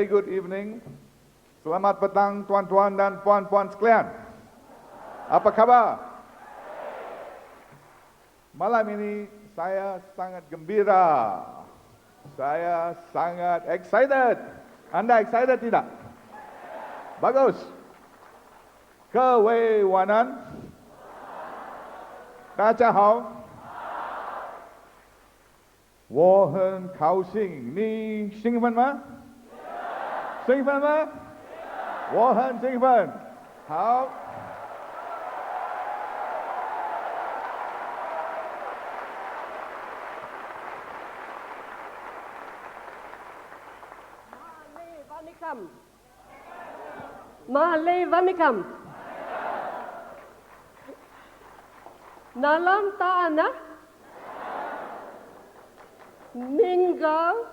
Very good evening. Selamat petang tuan-tuan dan puan-puan sekalian. Apa kabar? Malam ini saya sangat gembira. Saya sangat excited. Anda excited tidak? Bagus. 各位晚安。大家好。我很高兴，你兴奋吗？兴奋吗？我很兴奋。好。Malay Vanikam. Nalam Ta'ana Ningal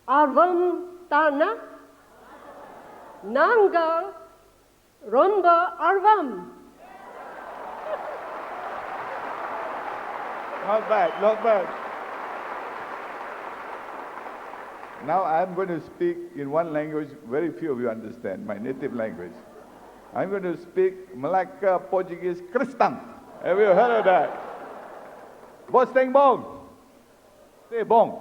Arvam Tana Nangal Rumba Arvam. Not bad, not bad. Now I'm going to speak in one language very few of you understand, my native language. I'm going to speak Malacca Portuguese Cristão. Have you heard of that? Bos tem bom? Say bom.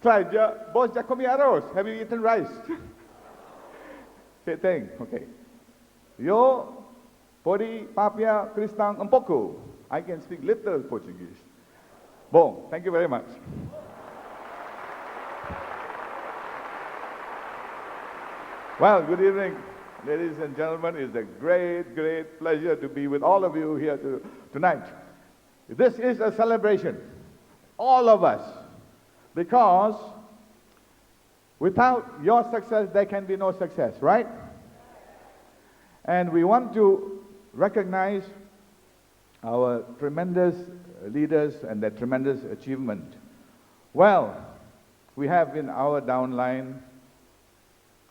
Try, bos já comi arroz. Have you eaten rice? Say thing, okay. Yo pode papia Cristão um pouco. I can speak little Portuguese. Bom, thank you very much. Well, good evening, ladies and gentlemen. It's a great, great pleasure to be with all of you here tonight. This is a celebration, all of us, because without your success, there can be no success, right? And we want to recognize our tremendous leaders and their tremendous achievement. Well, we have in our downline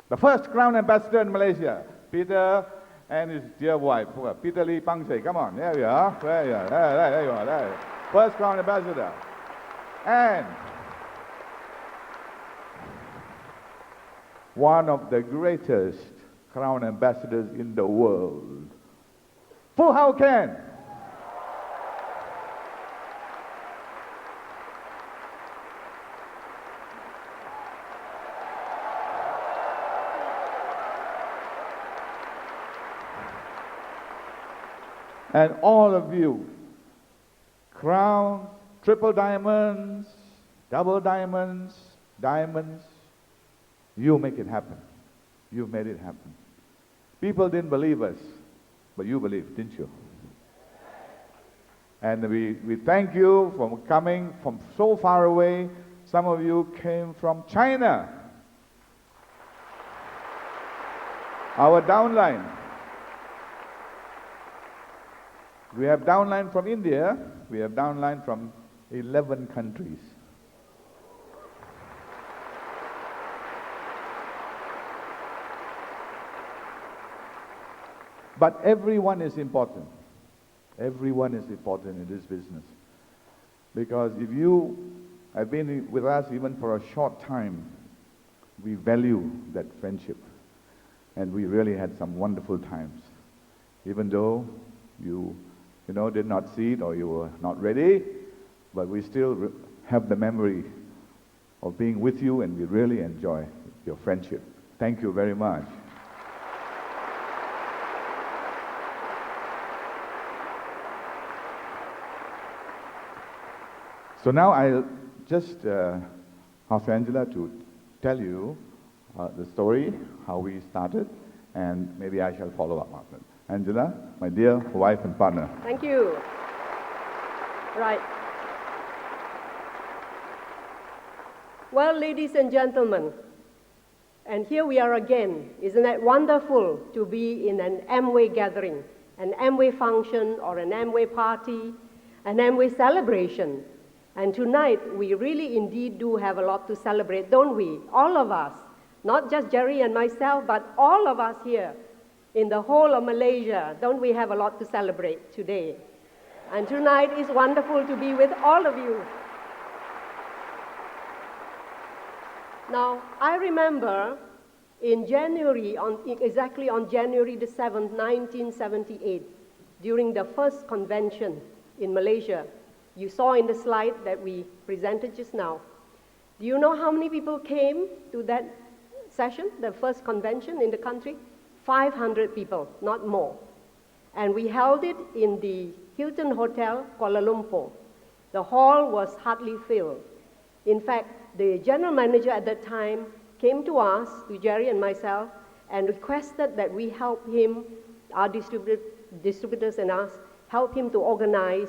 the first Crown Ambassador in Malaysia, Peter and his dear wife, Peter Lee Pangse. Come on, there you are. There you are. There you are. There. First Crown Ambassador. And one of the greatest Crown Ambassadors in the world, Fu Hao Ken. And all of you, crown, triple diamonds, double diamonds, diamonds, you make it happen. You made it happen. People didn't believe us, but you believed, didn't you? And we thank you for coming from so far away. Some of you came from China. Our downline. We have downline from India. We have downline from 11 countries. But everyone is important. Everyone is important in this business. Because if you have been with us even for a short time, we value that friendship. And we really had some wonderful times. Even though you did not see it or you were not ready, but we still have the memory of being with you, and we really enjoy your friendship. Thank you very much. So now I'll just ask Angela to tell you the story, how we started, and maybe I shall follow up after. Angela, my dear wife and partner. Thank you. Right. Well, ladies and gentlemen, and here we are again. Isn't that wonderful to be in an AMWAY gathering, an AMWAY function or an AMWAY party, an AMWAY celebration. And tonight, we really indeed do have a lot to celebrate, don't we? All of us, not just Jerry and myself, but all of us here in the whole of Malaysia, don't we have a lot to celebrate today? And tonight is wonderful to be with all of you. Now, I remember in January, exactly on January the 7th, 1978, during the first convention in Malaysia, you saw in the slide that we presented just now. Do you know how many people came to that session, the first convention in the country? 500 people, not more. And we held it in the Hilton Hotel, Kuala Lumpur. The hall was hardly filled. In fact, the general manager at that time came to us, to Jerry and myself, and requested that we help him, our distributors and us, help him to organize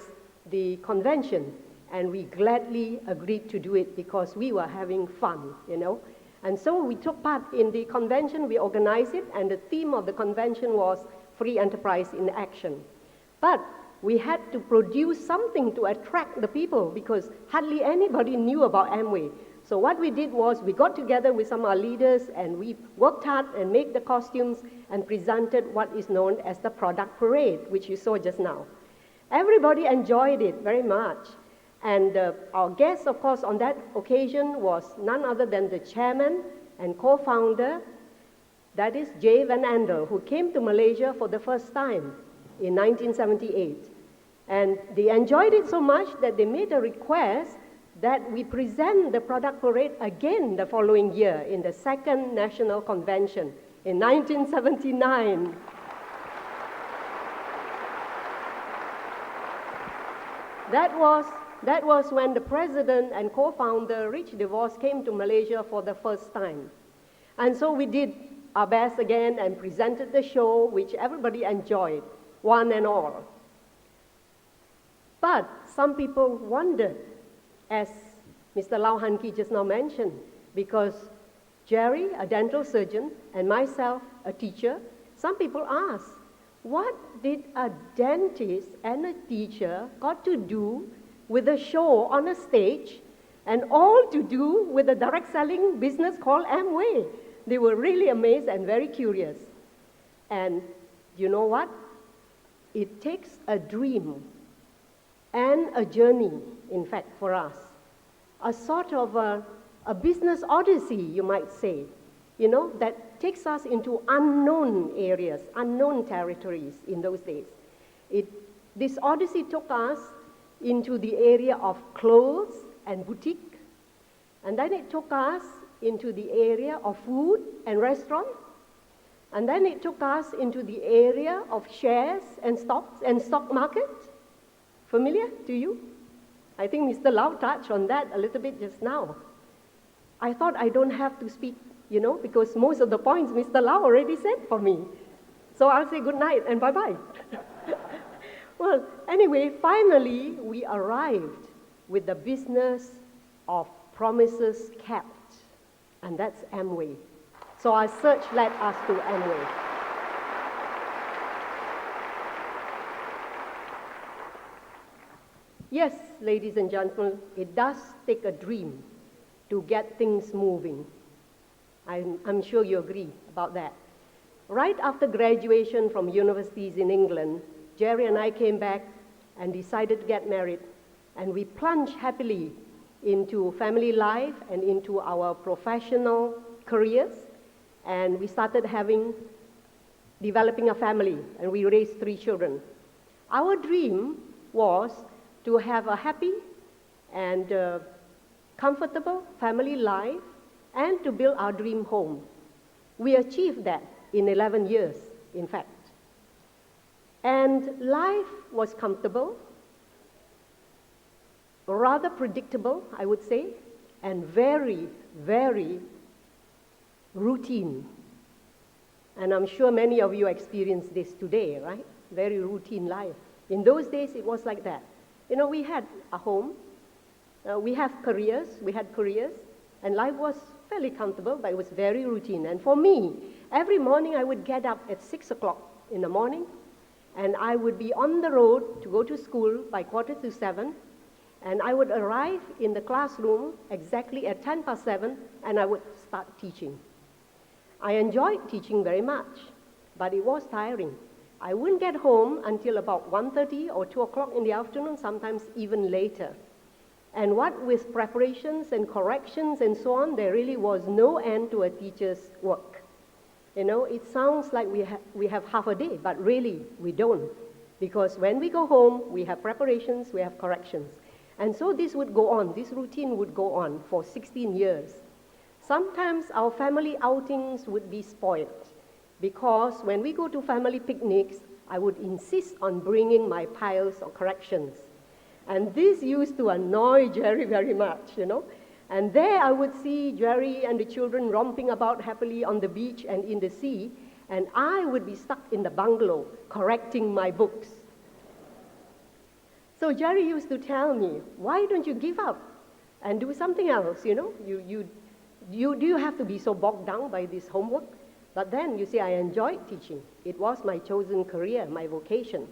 the convention. And we gladly agreed to do it because we were having fun, you know. And so we took part in the convention, we organized it, and the theme of the convention was Free Enterprise in Action. But we had to produce something to attract the people because hardly anybody knew about Amway. So what we did was we got together with some of our leaders and we worked hard and made the costumes and presented what is known as the product parade, which you saw just now. Everybody enjoyed it very much. And our guest, of course, on that occasion was none other than the chairman and co-founder, that is Jay Van Andel, who came to Malaysia for the first time in 1978. And they enjoyed it so much that they made a request that we present the product parade again the following year in the second national convention in 1979. That was when the president and co-founder, Rich DeVos, came to Malaysia for the first time. And so we did our best again and presented the show, which everybody enjoyed, one and all. But some people wondered, as Mr. Lau Han Ki just now mentioned, because Jerry, a dental surgeon, and myself, a teacher, some people asked, what did a dentist and a teacher got to do with a show on a stage and all to do with a direct selling business called Amway? They were really amazed and very curious. And you know what? It takes a dream and a journey, in fact, for us. A sort of a business odyssey, you might say, you know, that takes us into unknown areas, unknown territories in those days. This odyssey took us into the area of clothes and boutique, and then it took us into the area of food and restaurant, and then it took us into the area of shares and stocks and stock market. Familiar to you? I think Mr. Lau touched on that a little bit just now. I thought I don't have to speak, you know, because most of the points Mr. Lau already said for me. So I'll say good night and bye-bye. Well, anyway, finally, we arrived with the business of promises kept, and that's Amway. So our search led us to Amway. Yes, ladies and gentlemen, it does take a dream to get things moving. I'm sure you agree about that. Right after graduation from universities in England, Jerry and I came back and decided to get married, and we plunged happily into family life and into our professional careers, and we started developing a family, and we raised 3 children. Our dream was to have a happy and comfortable family life and to build our dream home. We achieved that in 11 years, in fact. And life was comfortable, rather predictable, I would say, and very, very routine. And I'm sure many of you experience this today, right? Very routine life. In those days, it was like that. You know, we had a home, we had careers, and life was fairly comfortable, but it was very routine. And for me, every morning I would get up at 6 o'clock in the morning, and I would be on the road to go to school by 6:45, and I would arrive in the classroom exactly at 7:10, and I would start teaching. I enjoyed teaching very much, but it was tiring. I wouldn't get home until about 1:30 or 2 o'clock in the afternoon, sometimes even later. And what with preparations and corrections and so on, there really was no end to a teacher's work. You know, it sounds like we have half a day, but really we don't. Because when we go home, we have preparations, we have corrections. And so this would go on, this routine would go on for 16 years. Sometimes our family outings would be spoiled because when we go to family picnics, I would insist on bringing my piles of corrections. And this used to annoy Jerry very much, you know. And there I would see Jerry and the children romping about happily on the beach and in the sea, and I would be stuck in the bungalow correcting my books. So Jerry used to tell me, why don't you give up and do something else, you know? Do you have to be so bogged down by this homework? But then, you see, I enjoyed teaching. It was my chosen career, my vocation.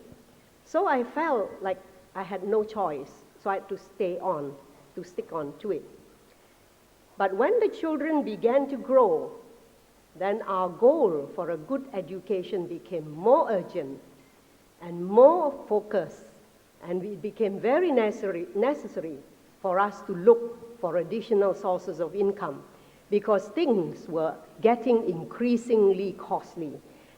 So I felt like I had no choice, so I had to stay on, to stick on to it. But when the children began to grow, then our goal for a good education became more urgent and more focused, and it became very necessary for us to look for additional sources of income because things were getting increasingly costly.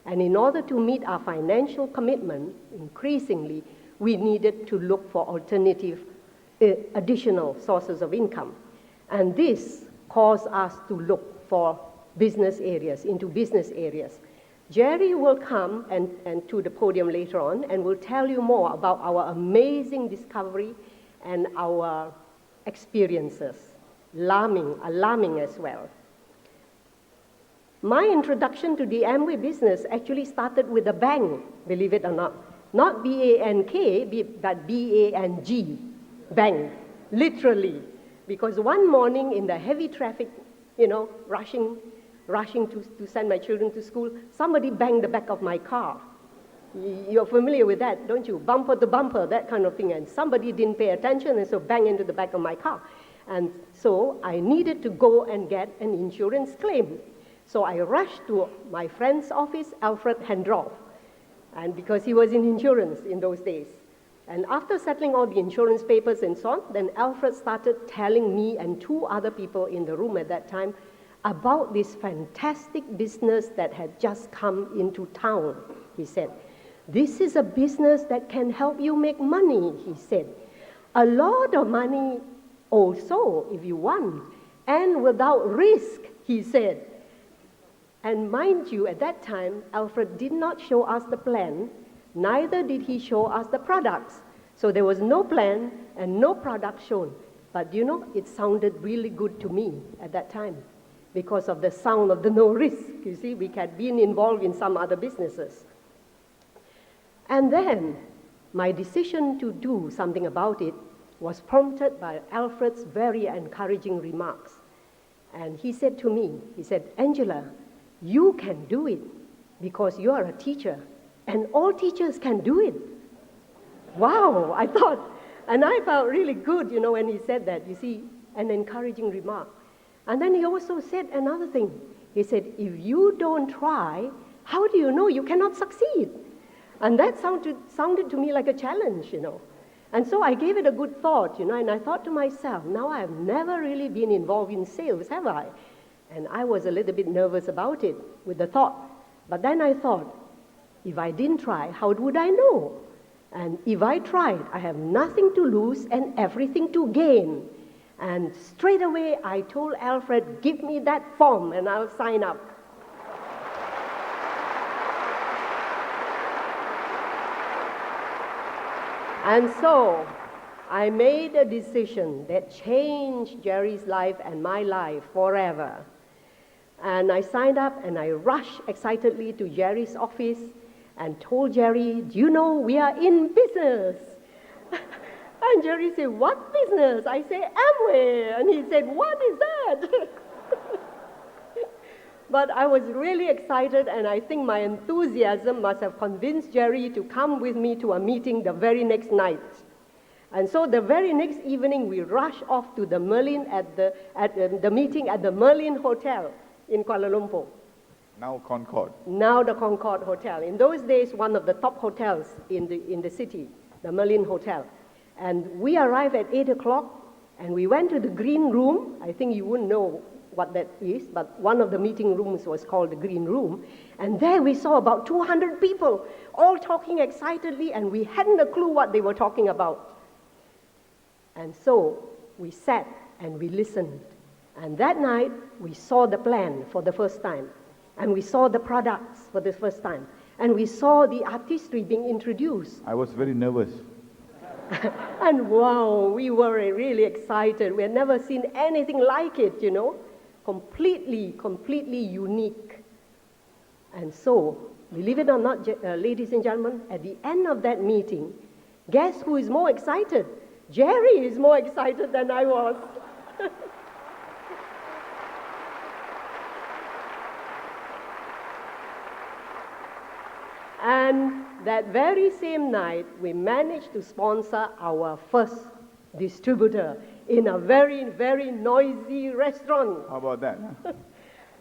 And in order to meet our financial commitment, increasingly, we needed to look for alternative, additional sources of income. And this caused us to look for business areas, into business areas. Jerry will come and to the podium later on and will tell you more about our amazing discovery and our experiences, alarming as well. My introduction to the Amway business actually started with a bang, believe it or not. Not B-A-N-K, but B-A-N-G, bang, literally. Because one morning in the heavy traffic, you know, rushing to send my children to school, somebody banged the back of my car. You're familiar with that, don't you? Bumper to bumper, that kind of thing. And somebody didn't pay attention and so bang into the back of my car. And so I needed to go and get an insurance claim. So I rushed to my friend's office, Alfred Hendroff, and because he was in insurance in those days. And after settling all the insurance papers and so on, then Alfred started telling me and two other people in the room at that time about this fantastic business that had just come into town, he said. This is a business that can help you make money, he said. A lot of money also, if you want, and without risk, he said. And mind you, at that time, Alfred did not show us the plan, neither did he show us the products. So there was no plan and no product shown. But you know, it sounded really good to me at that time because of the sound of the no risk. You see, we had been involved in some other businesses. And then my decision to do something about it was prompted by Alfred's very encouraging remarks. And he said to me, he said, Angela, you can do it because you are a teacher and all teachers can do it. Wow, I thought, and I felt really good, you know, when he said that, you see, an encouraging remark. And then he also said another thing. He said, if you don't try, how do you know you cannot succeed? And that sounded to me like a challenge, you know. And so I gave it a good thought, you know, and I thought to myself, now I've never really been involved in sales, have I? And I was a little bit nervous about it with the thought. But then I thought, if I didn't try, how would I know? And if I tried, I have nothing to lose and everything to gain. And straight away, I told Alfred, give me that form and I'll sign up. And so I made a decision that changed Jerry's life and my life forever. And I signed up and I rushed excitedly to Jerry's office and told Jerry, do you know we are in business? And Jerry said, what business? I said, Amway. And he said, what is that? But I was really excited, and I think my enthusiasm must have convinced Jerry to come with me to a meeting the very next night. And so the very next evening, we rushed off to the Merlin the meeting at the Merlin Hotel in Kuala Lumpur. Now Concord. Now the Concord Hotel. In those days, one of the top hotels in the city, the Merlin Hotel. And we arrived at 8 o'clock, And we went to the green room. I think you wouldn't know what that is, but one of the meeting rooms was called the green room. And there we saw about 200 people all talking excitedly, and we hadn't a clue what they were talking about. And so we sat and we listened. And that night, we saw the plan for the first time. And we saw the products for the first time. And we saw the artistry being introduced. I was very nervous. And wow, we were really excited. We had never seen anything like it, you know. Completely unique. And so, believe it or not, ladies and gentlemen, at the end of that meeting, guess who is more excited? Jerry is more excited than I was. And that very same night, we managed to sponsor our first distributor in a very, very noisy restaurant. How about that? Huh?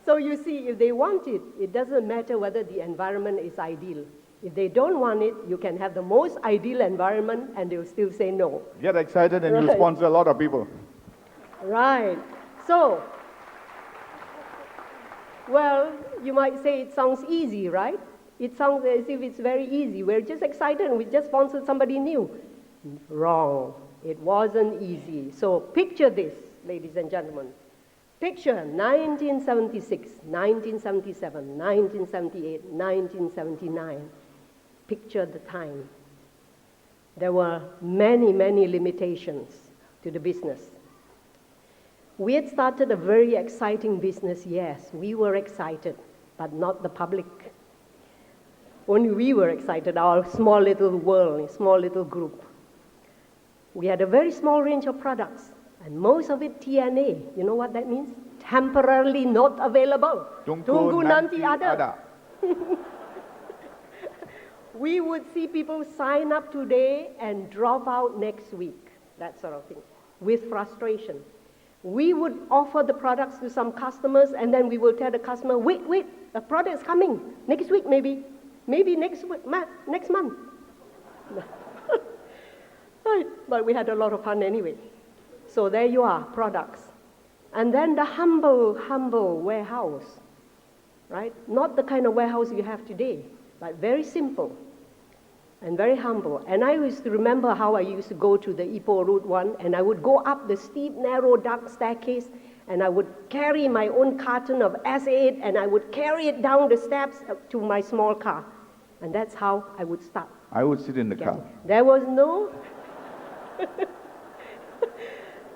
So you see, if they want it, it doesn't matter whether the environment is ideal. If they don't want it, you can have the most ideal environment and they'll still say no. Get excited and you'll sponsor a lot of people. Right. So, well, you might say it sounds easy, right? It sounds as if it's very easy. We're just excited and we just sponsored somebody new. Wrong. It wasn't easy. So picture this, ladies and gentlemen. Picture 1976, 1977, 1978, 1979. Picture the time. There were many, many limitations to the business. We had started a very exciting business, yes. We were excited, but not the public. Only we were excited, our small little world, small little group. We had a very small range of products, and most of it TNA. You know what that means? Temporarily not available. Tunggu nanti ada. We would see people sign up today and drop out next week, that sort of thing, with frustration. We would offer the products to some customers, and then we will tell the customer, wait, the product is coming, next week maybe next month. Right, but we had a lot of fun anyway. So there you are, products. And then the humble warehouse, right? Not the kind of warehouse you have today, but very simple and very humble. And I used to remember how I used to go to the Ipoh Route 1, and I would go up the steep, narrow, dark staircase, and I would carry my own carton of S8, and I would carry it down the steps to my small car. And that's how I would start. I would sit in the car. There was no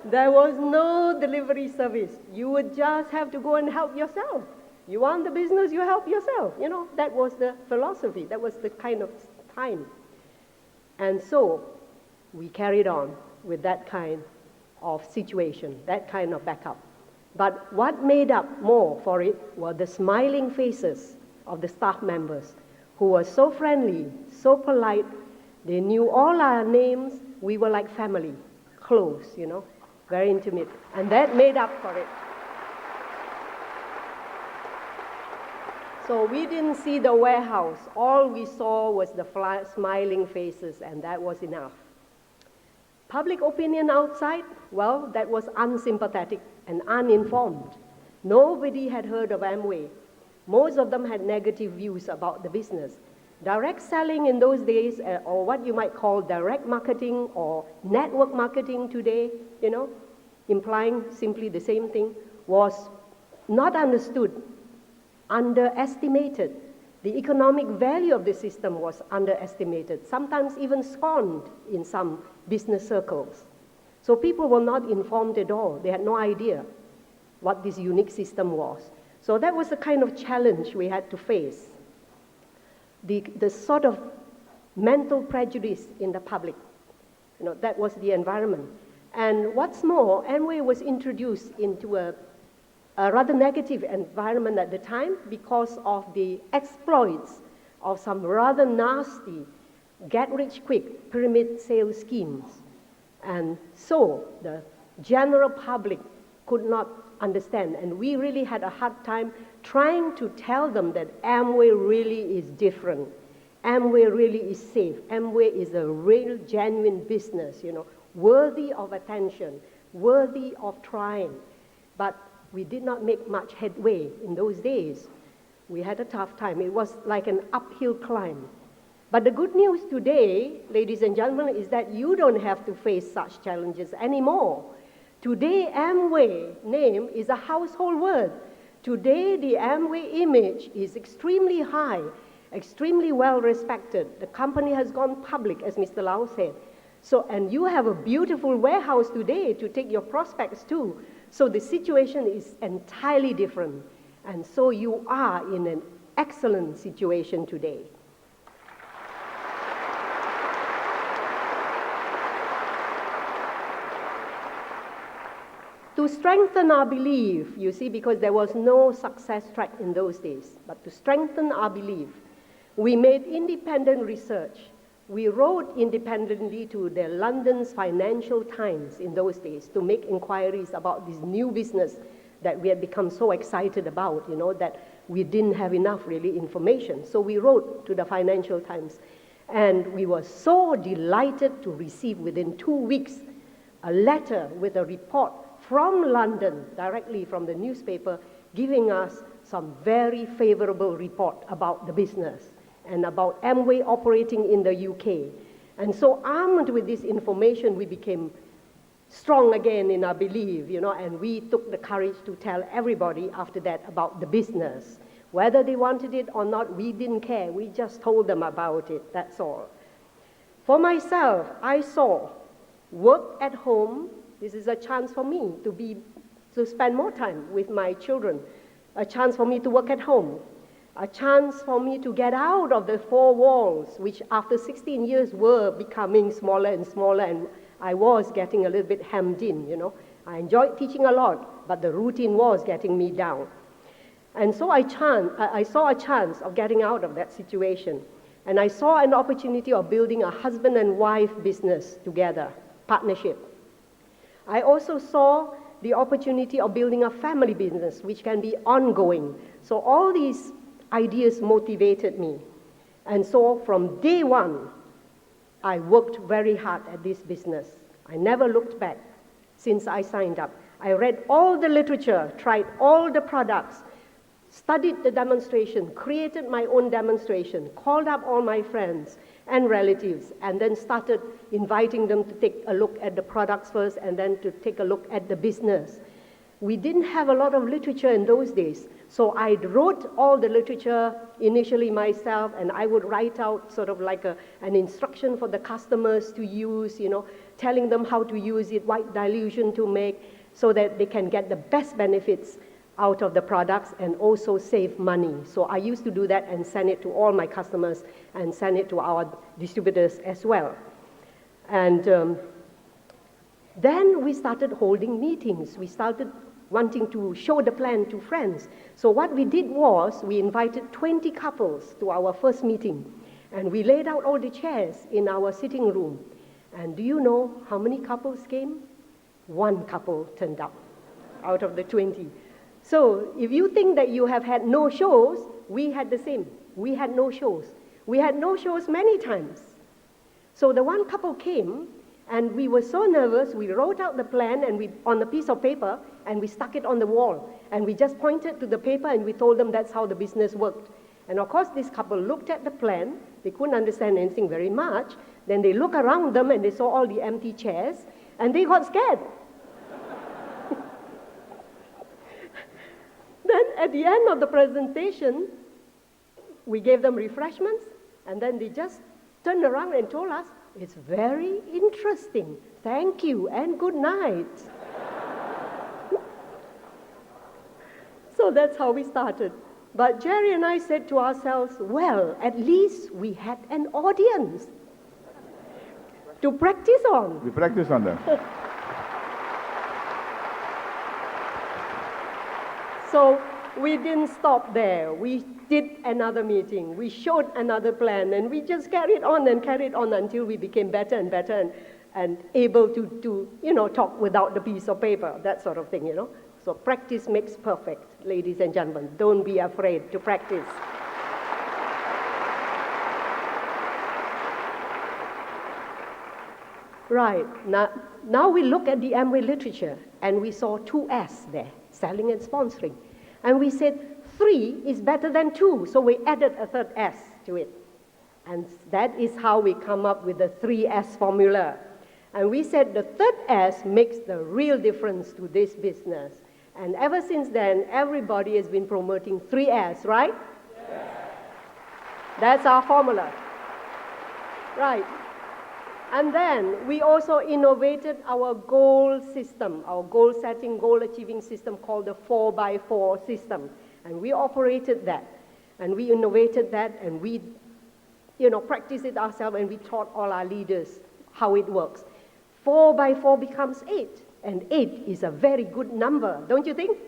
there was no delivery service. You would just have to go and help yourself. You want the business, you help yourself. You know, that was the philosophy. That was the kind of time. And so we carried on with that kind of situation, that kind of backup. But what made up more for it were the smiling faces of the staff members who were so friendly, so polite. They knew all our names. We were like family, close, you know, very intimate. And that made up for it. So we didn't see the warehouse. All we saw was the smiling faces, and that was enough. Public opinion outside, well, that was unsympathetic and uninformed. Nobody had heard of Amway. Most of them had negative views about the business. Direct selling in those days, or what you might call direct marketing or network marketing today, you know, implying simply the same thing, was not understood, underestimated. The economic value of the system was underestimated, sometimes even scorned in some business circles. So people were not informed at all. They had no idea what this unique system was. So that was the kind of challenge we had to face. The sort of mental prejudice in the public, you know, that was the environment. And what's more, Amway was introduced into a rather negative environment at the time because of the exploits of some rather nasty get-rich-quick pyramid sales schemes. And so the general public could not understand, and we really had a hard time trying to tell them that Amway really is different. Amway really is safe. Amway is a real, genuine business, you know, worthy of attention. worthy of trying. But we did not make much headway in those days. We had a tough time. It was like an uphill climb. But the good news today, ladies and gentlemen, is that you don't have to face such challenges anymore. Today, Amway name is a household word. Today, the Amway image is extremely high, extremely well respected. The company has gone public, as Mr. Lau said. So, and you have a beautiful warehouse today to take your prospects to. So the situation is entirely different. And so you are in an excellent situation today. To strengthen our belief, you see, because there was no success track in those days, but to strengthen our belief, we made independent research. We wrote independently to the London's Financial Times in those days to make inquiries about this new business that we had become so excited about, you know, that we didn't have enough really information. So we wrote to the Financial Times, and we were so delighted to receive within 2 weeks a letter with a report from London, directly from the newspaper, giving us some very favorable report about the business and about Amway operating in the UK. And so armed with this information, we became strong again in our belief, you know, and we took the courage to tell everybody after that about the business. Whether they wanted it or not, we didn't care. We just told them about it, that's all. For myself, I saw work at home. This is a chance for me to spend more time with my children, a chance for me to work at home, a chance for me to get out of the four walls, which after 16 years were becoming smaller and smaller, and I was getting a little bit hemmed in, you know. I enjoyed teaching a lot, but the routine was getting me down. And so I saw a chance of getting out of that situation. And I saw an opportunity of building a husband and wife business together, partnership. I also saw the opportunity of building a family business, which can be ongoing. So all these ideas motivated me. And so from day one, I worked very hard at this business. I never looked back since I signed up. I read all the literature, tried all the products, studied the demonstration, created my own demonstration, called up all my friends and relatives, and then started inviting them to take a look at the products first and then to take a look at the business. We didn't have a lot of literature in those days, so I wrote all the literature initially myself, and I would write out sort of like an instruction for the customers to use, you know, telling them how to use it, what dilution to make, so that they can get the best benefits out of the products and also save money. So I used to do that and send it to all my customers and send it to our distributors as well. And then we started holding meetings. We started wanting to show the plan to friends. So what we did was we invited 20 couples to our first meeting, and we laid out all the chairs in our sitting room. And do you know how many couples came? 1 couple turned up out of the 20. So if you think that you have had no shows, we had the same. We had no shows. We had no shows many times. So the 1 couple came, and we were so nervous, we wrote out the plan and on a piece of paper, and we stuck it on the wall. And we just pointed to the paper and we told them that's how the business worked. And of course, this couple looked at the plan. They couldn't understand anything very much. Then they looked around them and they saw all the empty chairs, and they got scared. Then at the end of the presentation, we gave them refreshments, and then they just turned around and told us, "It's very interesting. Thank you and good night." So that's how we started. But Jerry and I said to ourselves, well, at least we had an audience to practice on. We practice on that. So we didn't stop there. We did another meeting. We showed another plan, and we just carried on until we became better and better and able to talk without the piece of paper, that sort of thing, you know. So practice makes perfect, ladies and gentlemen. Don't be afraid to practice. Right. Now we look at the Amway literature, and we saw 2S there, selling and sponsoring. And we said 3 is better than 2, so we added a third S to it. And that is how we come up with the 3S formula. And we said the third S makes the real difference to this business. And ever since then, everybody has been promoting 3S, right? Yes. That's our formula. Right. And then we also innovated our goal system, our goal setting, goal achieving system called the 4x4 system. And we operated that. And we innovated that, and we practiced it ourselves, and we taught all our leaders how it works. 4x4 becomes 8, and 8 is a very good number, don't you think?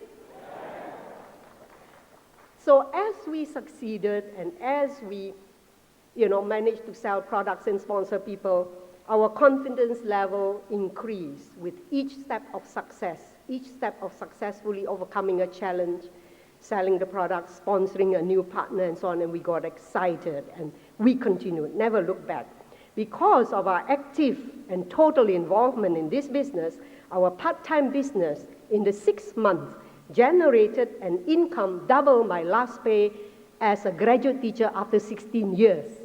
So as we succeeded, and as we managed to sell products and sponsor people, our confidence level increased with each step of success, each step of successfully overcoming a challenge, selling the product, sponsoring a new partner, and so on, and we got excited, and we continued, never looked back. Because of our active and total involvement in this business, our part-time business in the 6 months generated an income double my last pay as a graduate teacher after 16 years.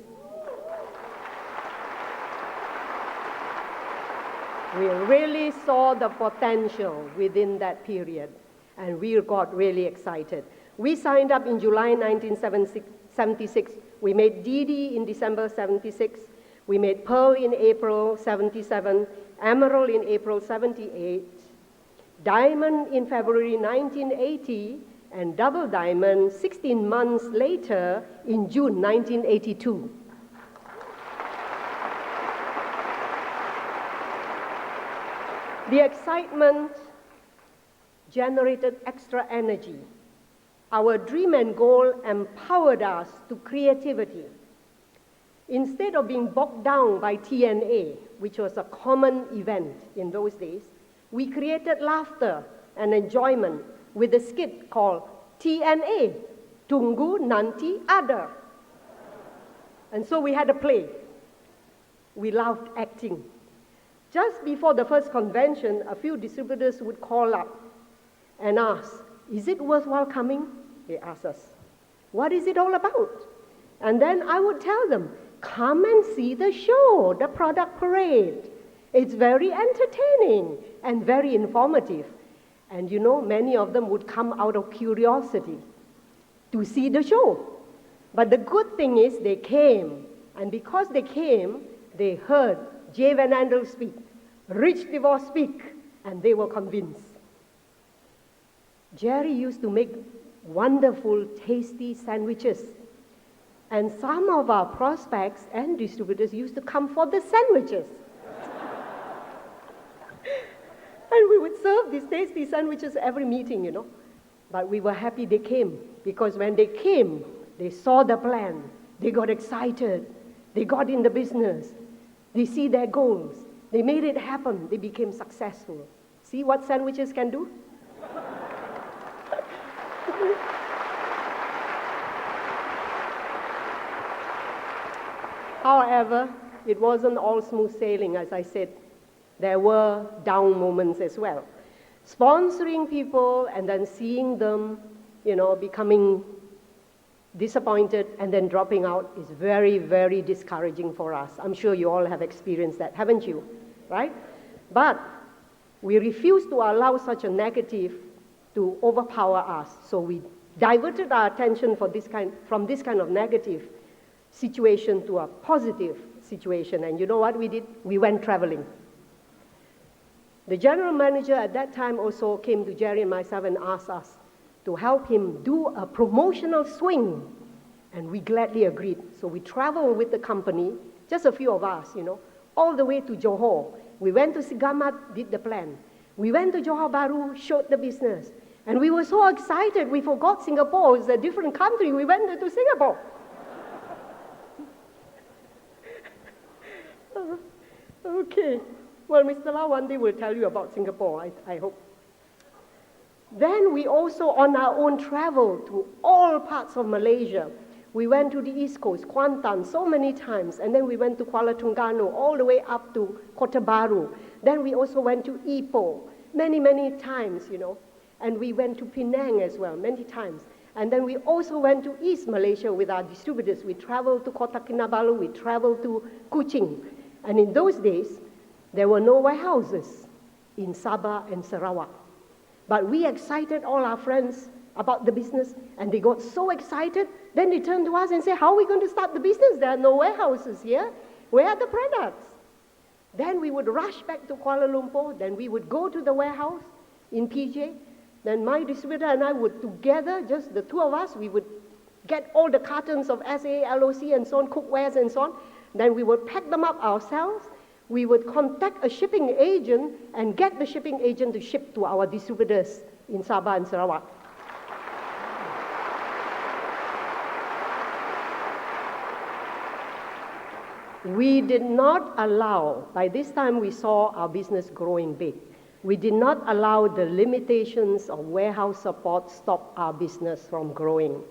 We really saw the potential within that period, and we got really excited. We signed up in July 1976. We made DD in December 76. We made Pearl in April 77, Emerald in April 78, Diamond in February 1980, and Double Diamond 16 months later in June 1982. The excitement generated extra energy. Our dream and goal empowered us to creativity. Instead of being bogged down by TNA, which was a common event in those days, we created laughter and enjoyment with a skit called TNA, Tunggu Nanti Ada. And so we had a play. We loved acting. Just before the first convention, a few distributors would call up and ask, "Is it worthwhile coming?" They asked us. "What is it all about?" And then I would tell them, "Come and see the show, the product parade. It's very entertaining and very informative." And many of them would come out of curiosity to see the show. But the good thing is they came. And because they came, they heard Jay Van Andel speak, Rich DeVos speak, and they were convinced. Jerry used to make wonderful, tasty sandwiches. And some of our prospects and distributors used to come for the sandwiches. And we would serve these tasty sandwiches every meeting, But we were happy they came, because when they came, they saw the plan. They got excited. They got in the business. They see their goals. They made it happen. They became successful. See what sandwiches can do? However, it wasn't all smooth sailing, as I said. There were down moments as well. Sponsoring people and then seeing them, becoming disappointed and then dropping out is very, very discouraging for us. I'm sure you all have experienced that, haven't you? Right? But we refuse to allow such a negative to overpower us. So we diverted our attention from this kind of negative situation to a positive situation. And you know what we did? We went traveling. The general manager at that time also came to Jerry and myself and asked us to help him do a promotional swing. And we gladly agreed. So we traveled with the company, just a few of us, all the way to Johor. We went to Sigamat, did the plan. We went to Johor Bahru, showed the business. And we were so excited, we forgot Singapore is a different country. We went to Singapore. Okay. Well, Mr. Lau one day will tell you about Singapore, I hope. Then we also, on our own travel to all parts of Malaysia, We went to the East Coast, Kuantan, so many times. And then we went to Kuala Terengganu, all the way up to Kota Baru. Then we also went to Ipoh, many, many times, you know. And we went to Penang as well, many times. And then we also went to East Malaysia with our distributors. We traveled to Kota Kinabalu, we traveled to Kuching. And in those days, there were no warehouses in Sabah and Sarawak. But we excited all our friends about the business, and they got so excited, then they turned to us and said, how are we going to start the business? There are no warehouses here. Where are the products? Then we would rush back to Kuala Lumpur, then we would go to the warehouse in PJ, then my distributor and I would together, just the two of us, we would get all the cartons of SA, LOC and so on, cookwares and so on, then we would pack them up ourselves, we would contact a shipping agent and get the shipping agent to ship to our distributors in Sabah and Sarawak. We did not allow, by this time we saw our business growing big. We did not allow the limitations of warehouse support stop our business from growing.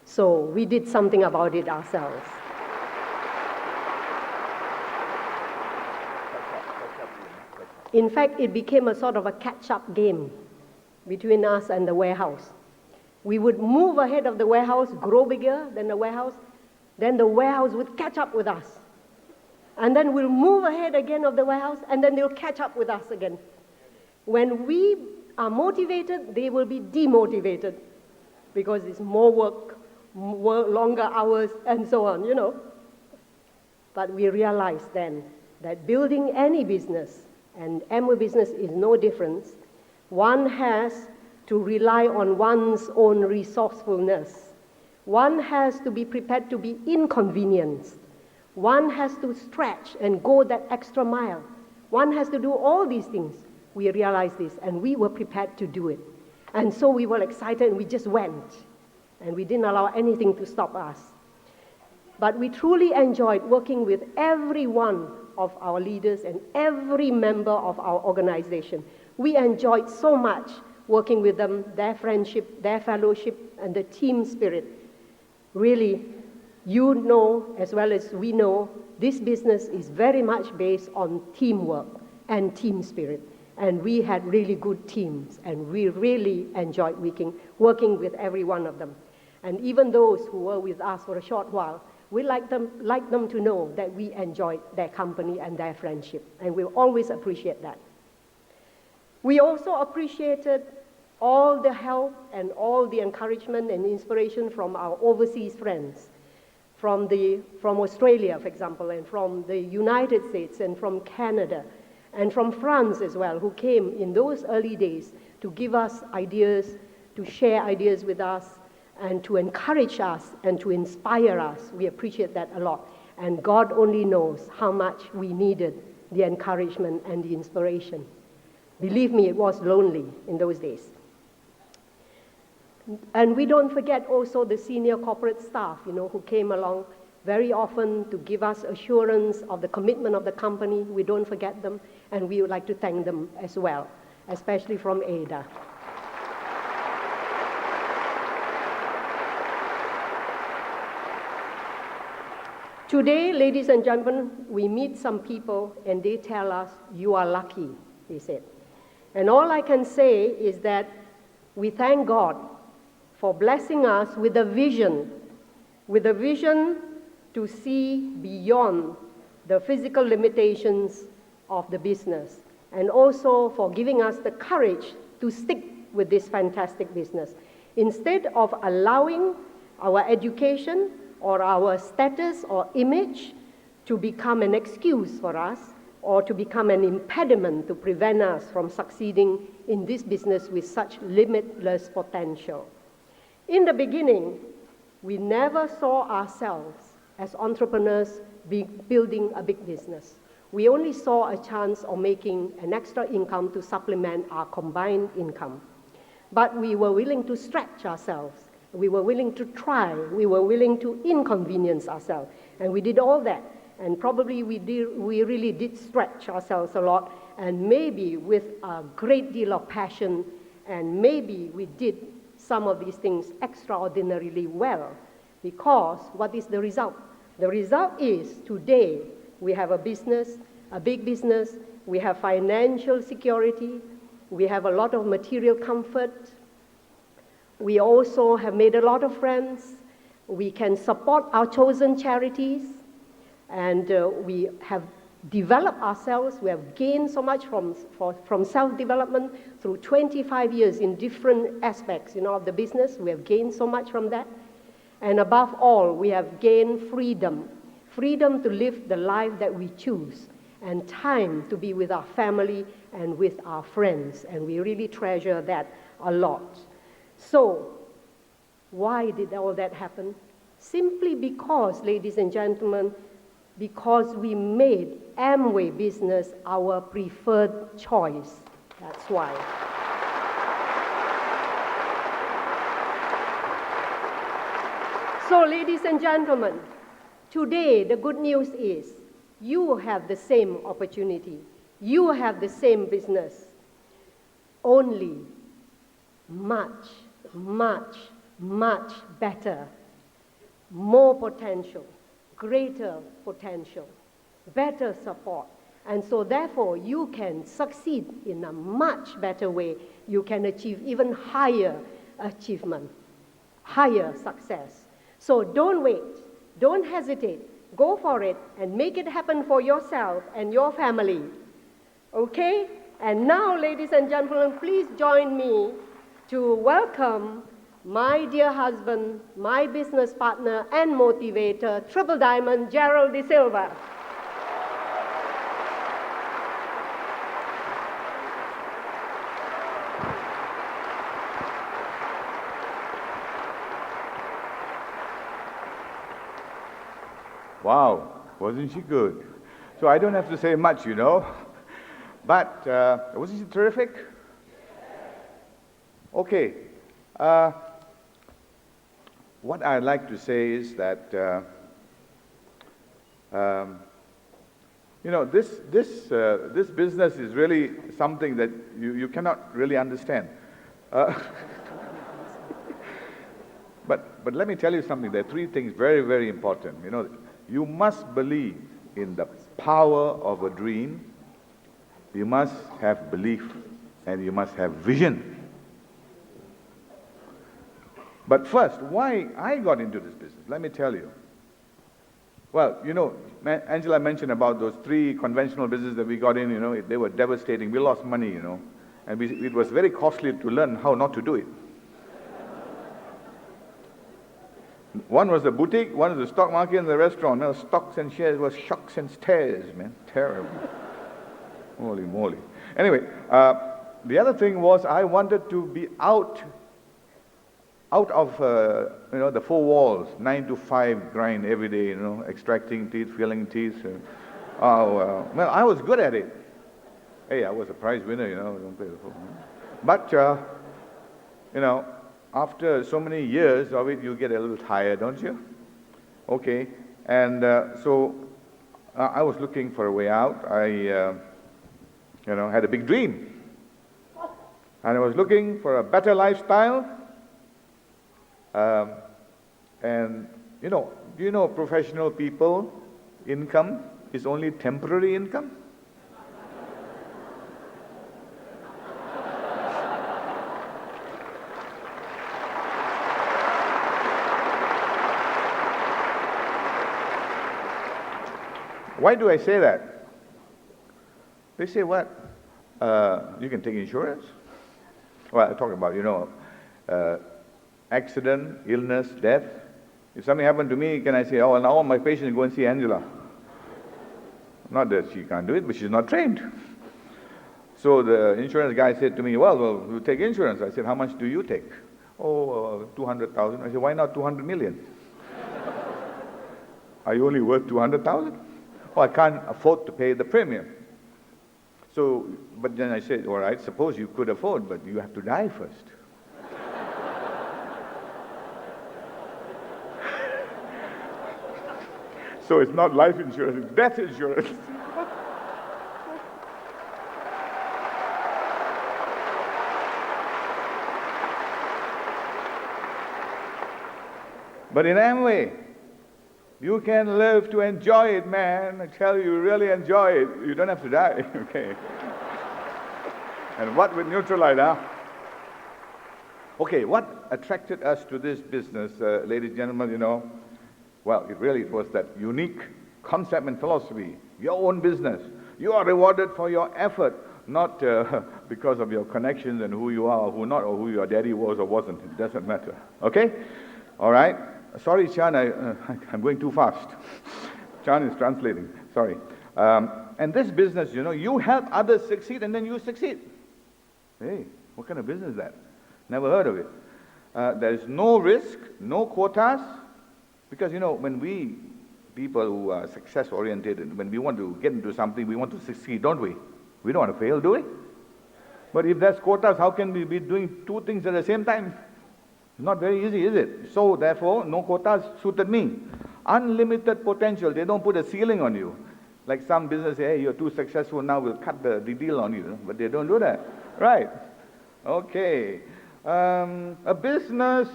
So we did something about it ourselves. In fact, it became a sort of a catch-up game between us and the warehouse. We would move ahead of the warehouse, grow bigger than the warehouse, then the warehouse would catch up with us. And then we'll move ahead again of the warehouse, and then they'll catch up with us again. When we are motivated, they will be demotivated because it's more work, longer hours, and so on, you know. But we realized then that building any business, and AMWAY business is no different, one has to rely on one's own resourcefulness. One has to be prepared to be inconvenienced. One has to stretch and go that extra mile. One has to do all these things. We realized this, and we were prepared to do it. And so we were excited, and we just went. And we didn't allow anything to stop us. But we truly enjoyed working with every one of our leaders and every member of our organization. We enjoyed so much working with them, their friendship, their fellowship, and the team spirit. Really, you know, as well as we know, this business is very much based on teamwork and team spirit. And we had really good teams, and we really enjoyed working with every one of them. And even those who were with us for a short while, we like them to know that we enjoyed their company and their friendship, and we'll always appreciate that. We also appreciated all the help and all the encouragement and inspiration from our overseas friends, from Australia, for example, and from the United States, and from Canada, and from France as well, who came in those early days to give us ideas, to share ideas with us, and to encourage us and to inspire us. We appreciate that a lot. And God only knows how much we needed the encouragement and the inspiration. Believe me, it was lonely in those days. And we don't forget also the senior corporate staff, you know, who came along very often to give us assurance of the commitment of the company. We don't forget them, and we would like to thank them as well, especially from Ada. Today, ladies and gentlemen, we meet some people and they tell us, you are lucky, they said. And all I can say is that we thank God for blessing us with a vision to see beyond the physical limitations of the business, and also for giving us the courage to stick with this fantastic business. Instead of allowing our education or our status or image to become an excuse for us or to become an impediment to prevent us from succeeding in this business with such limitless potential. In the beginning, we never saw ourselves as entrepreneurs building a big business. We only saw a chance of making an extra income to supplement our combined income. But we were willing to stretch ourselves. We were willing to try. We were willing to inconvenience ourselves. And we did all that. And probably we really did stretch ourselves a lot, and maybe with a great deal of passion, and maybe we did some of these things extraordinarily well. Because what is the result? The result is today we have a business, a big business, we have financial security, we have a lot of material comfort, we also have made a lot of friends, we can support our chosen charities, and we have developed ourselves. We have gained so much from self-development through 25 years in different aspects, of the business. We have gained so much from that. And above all, we have gained freedom. Freedom to live the life that we choose, and time to be with our family and with our friends. And we really treasure that a lot. So, why did all that happen? Simply because, ladies and gentlemen, because we made Amway business our preferred choice. That's why. So, ladies and gentlemen, today the good news is you have the same opportunity. You have the same business. Only much, much, much better. More potential. Greater potential, better support. And so therefore, you can succeed in a much better way. You can achieve even higher achievement, higher success. So don't wait, don't hesitate, go for it and make it happen for yourself and your family. Okay? And now, ladies and gentlemen, please join me to welcome my dear husband, my business partner and motivator, Triple Diamond, Gerald de Silva. Wow, wasn't she good? So I don't have to say much, But wasn't she terrific? Okay. What I'd like to say is that, this business is really something that you cannot really understand. But let me tell you something. There are three things very, very important. You must believe in the power of a dream. You must have belief, and you must have vision. But first, why I got into this business, let me tell you. Well, Angela mentioned about those three conventional businesses that we got in, they were devastating. We lost money, and it was very costly to learn how not to do it. One was the boutique, one was the stock market, and the restaurant. Now, stocks and shares was shocks and stares, man. Terrible. Holy moly. Anyway, the other thing was I wanted to be out of the four walls, 9 to 5 grind every day, extracting teeth, filling teeth. Well, I was good at it. Hey, I was a prize winner, don't pay the full. But after so many years of it, you get a little tired, don't you? Okay, and so I was looking for a way out. I had a big dream, and I was looking for a better lifestyle. And do you know professional people, income is only temporary income? Why do I say that? They say, what? You can take insurance? Well, I talk about, accident, illness, death. If something happened to me, can I say, now all my patients go and see Angela? Not that she can't do it, but she's not trained. So the insurance guy said to me, well, we'll take insurance. I said, how much do you take? 200,000. I said, why not 200 million? Are you only worth 200,000? Oh, I can't afford to pay the premium. So, but then I said, all right, suppose you could afford, but you have to die first. So it's not life insurance, it's death insurance. But in Amway, you can live to enjoy it, man. I tell you, really enjoy it. You don't have to die, okay? And what with Neutralite, huh? Okay, what attracted us to this business, ladies and gentlemen, you know? Well, it was that unique concept and philosophy. Your own business. You are rewarded for your effort, not because of your connections and who you are or who not, or who your daddy was or wasn't. It doesn't matter. Okay? All right? Sorry, Chan, I'm going too fast. Chan is translating. Sorry. And this business, you know, you help others succeed and then you succeed. Hey, what kind of business is that? Never heard of it. There is no risk, no quotas, because, you know, when we, people who are success-oriented, when we want to get into something, we want to succeed, don't we? We don't want to fail, do we? But if there's quotas, how can we be doing two things at the same time? It's not very easy, is it? So, therefore, no quotas suited me. Unlimited potential. They don't put a ceiling on you. Like some business say, hey, you're too successful now, we'll cut the deal on you. But they don't do that. Right. Okay. A business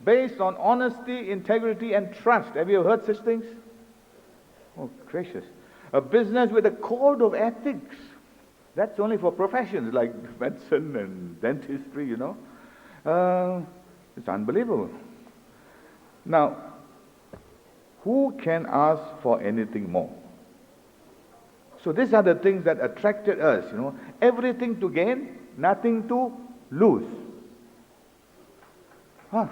based on honesty, integrity, and trust. Have you heard such things? Oh, gracious. A business with a code of ethics. That's only for professions like medicine and dentistry, you know. It's unbelievable. Now, who can ask for anything more? So these are the things that attracted us, you know. Everything to gain, nothing to lose. Huh.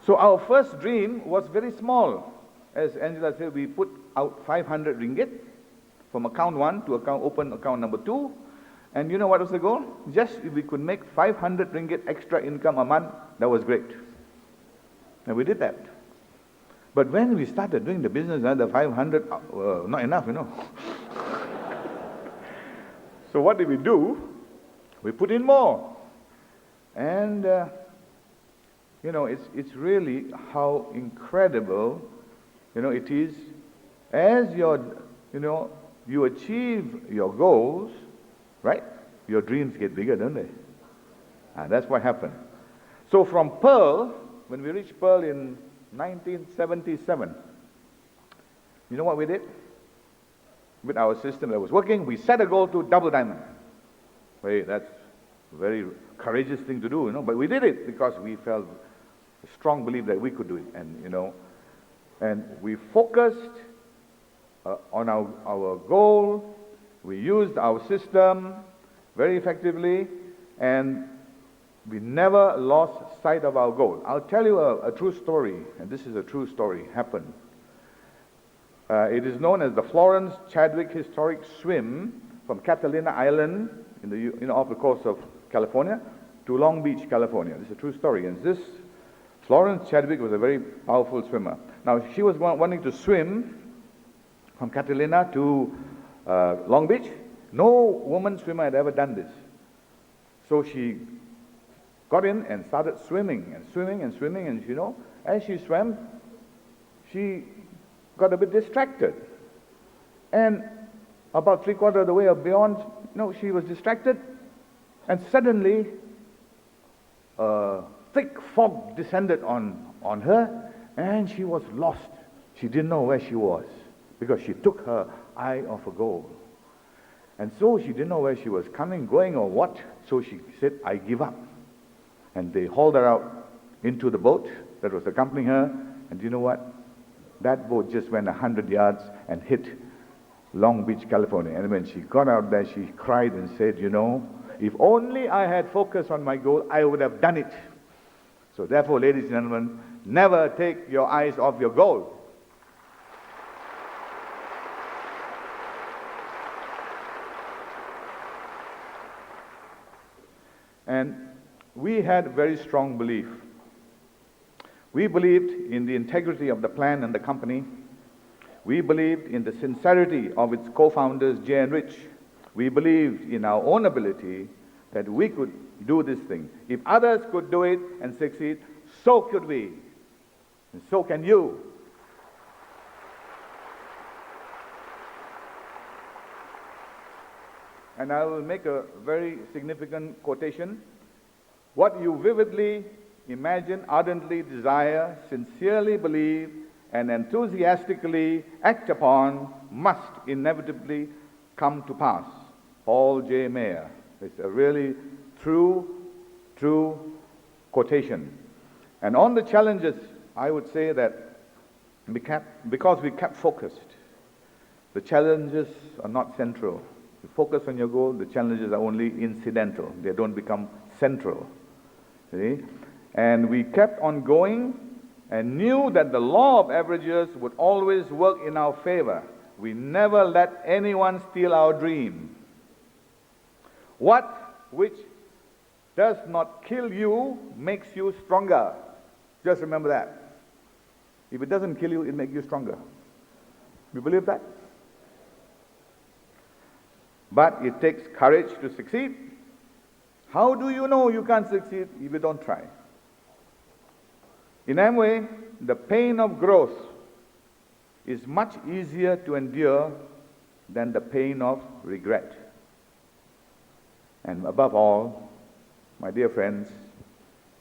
So our first dream was very small. As Angela said, we put out 500 ringgit from account 1 to open account number 2. And you know what was the goal? Just if we could make 500 ringgit extra income a month, that was great. And we did that. But when we started doing the business, the 500, not enough, you know. So what did we do? We put in more. And, you know, it's really how incredible, you know, it is. As you achieve your goals, right? Your dreams get bigger, don't they? And that's what happened. So from Pearl, when we reached Pearl in 1977, you know what we did? With our system that was working, we set a goal to double diamond. Hey, that's a very courageous thing to do, you know, but we did it because we felt a strong belief that we could do it. And, you know, and we focused on our goal. We used our system very effectively, and we never lost sight of our goal. I'll tell you a true story, and this is a true story, happened. It is known as the Florence Chadwick Historic Swim from Catalina Island off the coast of California to Long Beach, California. This is a true story. And this Florence Chadwick was a very powerful swimmer. Now, she was wanting to swim from Catalina to Long Beach. No woman swimmer had ever done this. So she got in and started swimming and swimming and swimming, and you know, as she swam, she got a bit distracted. And about 3/4 of the way or beyond, you know, she was distracted, and suddenly a thick fog descended on her, and she was lost. She didn't know where she was because she took her eye off a goal. And so she didn't know where she was coming, going, or what. So she said, I give up. And they hauled her out into the boat that was accompanying her. And you know what? That boat just went 100 yards and hit Long Beach, California. And when she got out there, she cried and said, you know, if only I had focused on my goal, I would have done it. So therefore, ladies and gentlemen, never take your eyes off your goal. And we had very strong belief. We believed in the integrity of the plan and the company. We believed in the sincerity of its co-founders, Jay and Rich. We believed in our own ability that we could do this thing. If others could do it and succeed, so could we. And so can you. and I will make a very significant quotation. What you vividly imagine, ardently desire, sincerely believe, and enthusiastically act upon must inevitably come to pass. Paul J. Mayer. It's a really true quotation. And on the challenges, I would say that because we kept focused, the challenges are not central. You focus on your goal, the challenges are only incidental. They don't become central. See? And we kept on going and knew that the law of averages would always work in our favor. We never let anyone steal our dream. What which does not kill you makes you stronger. Just remember that. If it doesn't kill you, it makes you stronger. You believe that? But it takes courage to succeed. How do you know you can't succeed if you don't try? In Amway, the pain of growth is much easier to endure than the pain of regret. And above all, my dear friends,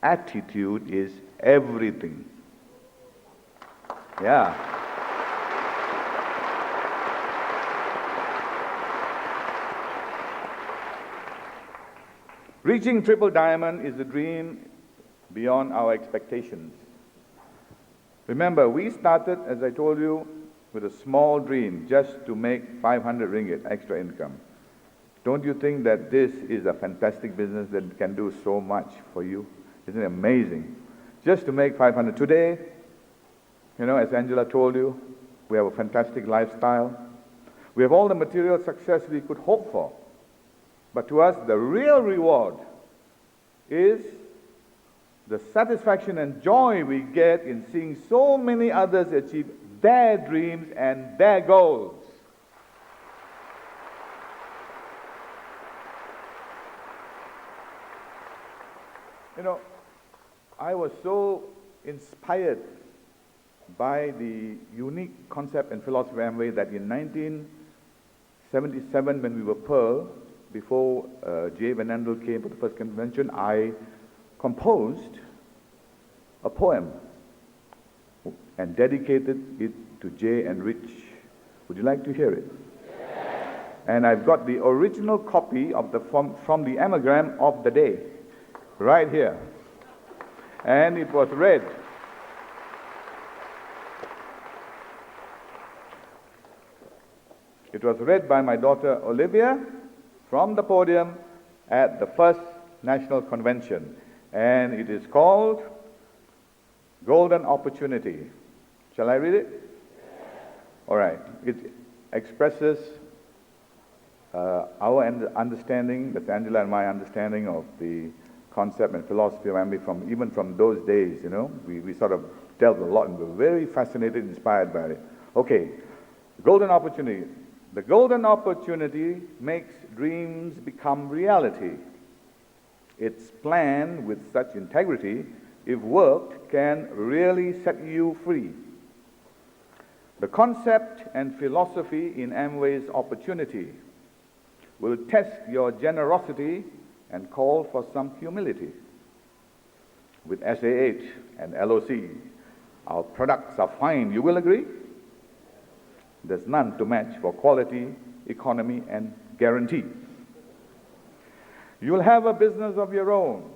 attitude is everything. Yeah. Reaching triple diamond is a dream beyond our expectations. Remember, we started, as I told you, with a small dream, just to make 500 ringgit extra income. Don't you think that this is a fantastic business that can do so much for you? Isn't it amazing? Just to make 500. Today, you know, as Angela told you, we have a fantastic lifestyle. We have all the material success we could hope for. But to us, the real reward is the satisfaction and joy we get in seeing so many others achieve their dreams and their goals. You know, I was so inspired by the unique concept and philosophy of Amway that in 1977, when we were Pearl, before J. Van Andel came for the first convention, I composed a poem and dedicated it to Jay and Rich. Would you like to hear it? Yes. And I've got the original copy of from the anagram of the day, right here. And it was read. It was read by my daughter Olivia from the podium at the first National Convention. And it is called Golden Opportunity. Shall I read it? Yes. All right. It expresses our understanding, that's Angela and my understanding of the concept and philosophy of Amway even from those days, you know. We sort of dealt a lot and were very fascinated, inspired by it. Okay. Golden Opportunity. The golden opportunity makes dreams become reality. It's planned with such integrity, if worked, can really set you free. The concept and philosophy in Amway's opportunity will test your generosity and call for some humility. With SA8 and LOC, our products are fine, you will agree? There's none to match for quality, economy, and guarantee. You'll have a business of your own,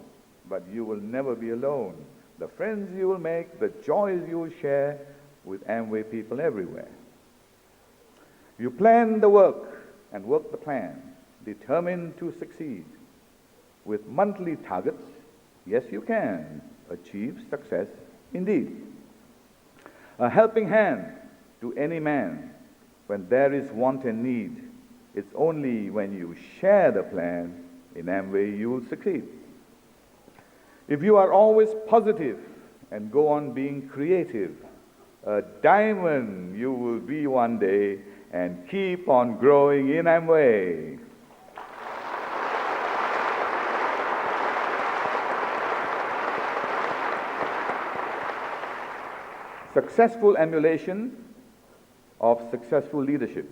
but you will never be alone. The friends you will make, the joys you will share with Amway people everywhere. You plan the work and work the plan, determined to succeed. With monthly targets, yes, you can achieve success indeed. A helping hand to any man when there is want and need. It's only when you share the plan in Amway you will succeed. If you are always positive and go on being creative, a diamond you will be one day and keep on growing in Amway. Successful emulation of successful leadership.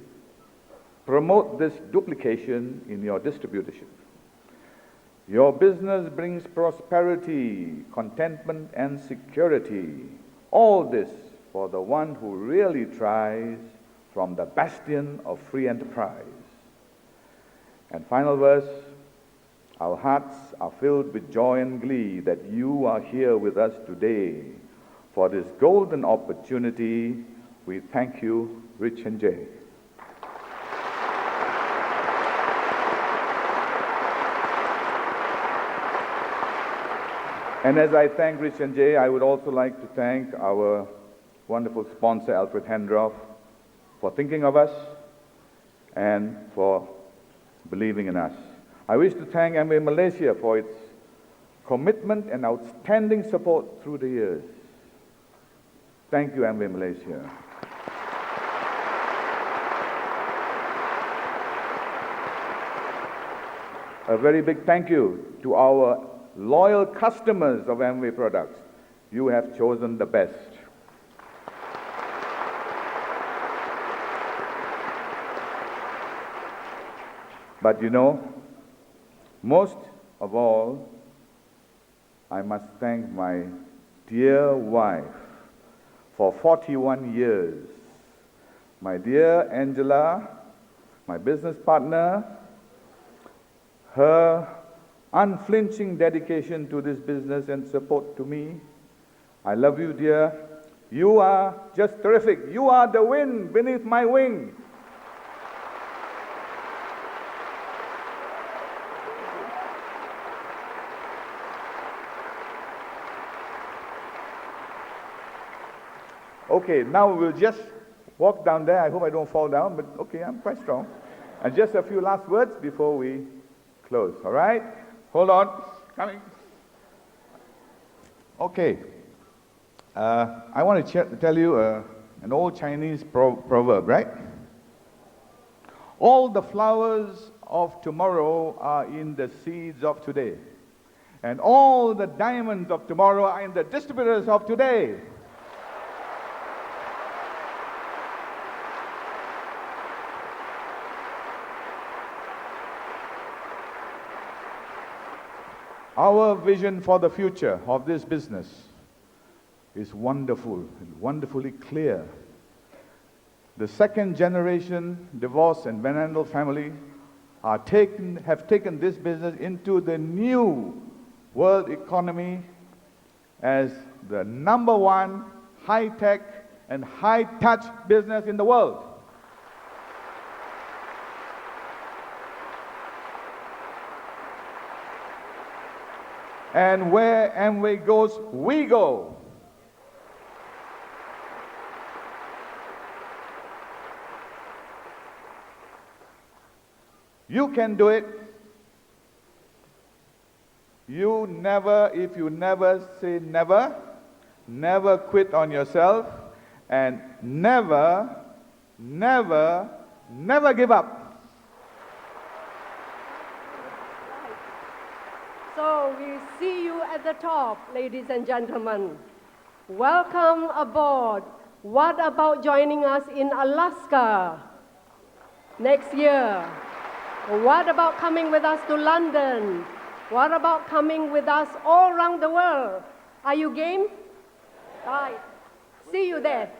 promote this duplication in your distributorship. Your business brings prosperity, contentment, and security. All this for the one who really tries from the bastion of free enterprise. And final verse, our hearts are filled with joy and glee that you are here with us today. For this golden opportunity, we thank you, Rich and Jay. And as I thank Rich and Jay, I would also like to thank our wonderful sponsor, Alfred Hendroff, for thinking of us and for believing in us. I wish to thank AMWAY Malaysia for its commitment and outstanding support through the years. Thank you, AMWAY Malaysia. A very big thank you to our loyal customers of AMWAY products. You have chosen the best. But you know, most of all, I must thank my dear wife for 41 years. My dear Angela, my business partner, her unflinching dedication to this business and support to me. I love you, dear. You are just terrific. You are the wind beneath my wing. Okay, now we'll just walk down there. I hope I don't fall down, but okay, I'm quite strong. And just a few last words before we close, all right? Hold on, coming. Okay, I want to tell you an old Chinese proverb, right? All the flowers of tomorrow are in the seeds of today. And all the diamonds of tomorrow are in the distributors of today. Our vision for the future of this business is wonderful, wonderfully clear. The second generation divorced and Van Andel family have taken this business into the new world economy as the #1 high-tech and high-touch business in the world. And where AMWAY goes, we go. You can do it. If you never say never, never quit on yourself, and never, never, never give up. So we see you at the top, ladies and gentlemen. Welcome aboard. What about joining us in Alaska next year? What about coming with us to London? What about coming with us all around the world? Are you game? Right. See you there.